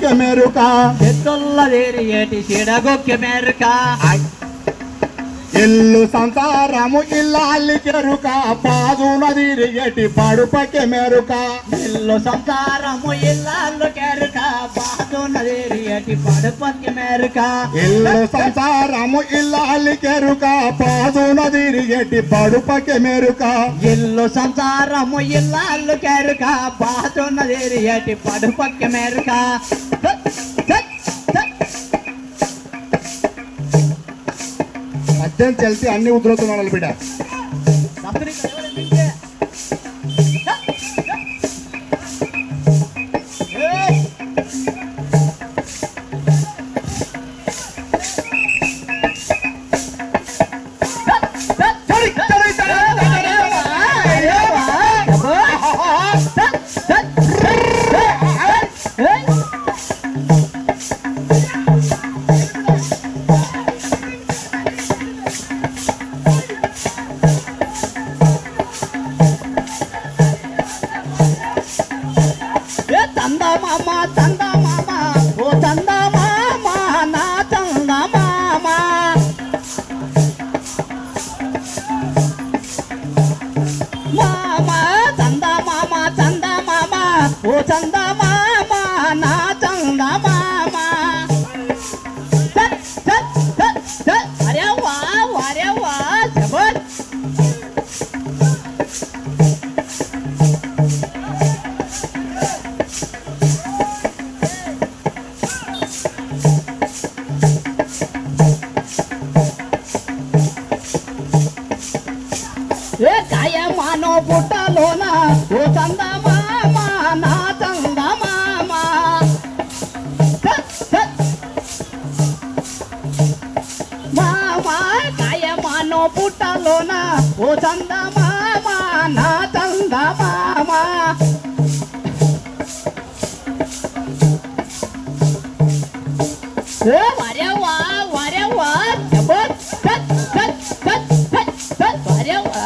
పడుపక్కె మెరుక చెట్టుల్లదేరి ఏటి చీడగొక్కె మెరుక ఇల్లు సంసారము ఇల్లాలి కెరుక పాదున తిరిగేటి పడుపక్కె మెరుక ఇల్లు సంసారము ఇల్లాళ్ళు కెరుక బాదున్నదేరి ఏటి పడుపక్కె మెరుక ఇల్లు సంసారము ఇల్లాలి కెరుక పాదున తిరిగేటి పడుపక్కె మెరుక ఇల్లు సంసారము ఇల్లాళ్ళు కెరుక బాదున్నదేరి ఏటి పడుపక్కె మెరుక అత్యంత తెలిసి అన్ని ఉద్రోతున్నాడు బిడ్డ ఓ చంద మామ నా చంద మామ అరే వా అరే వా జబర్ ఏ కాయ మానో పుట్టలోన ఓ చంద మామ నా చంద మామ మామ కాయ మానో పుట్టలోన ఓ చంద మామ నా చంద మామ ఏ వరే వా జబర్ వరే వా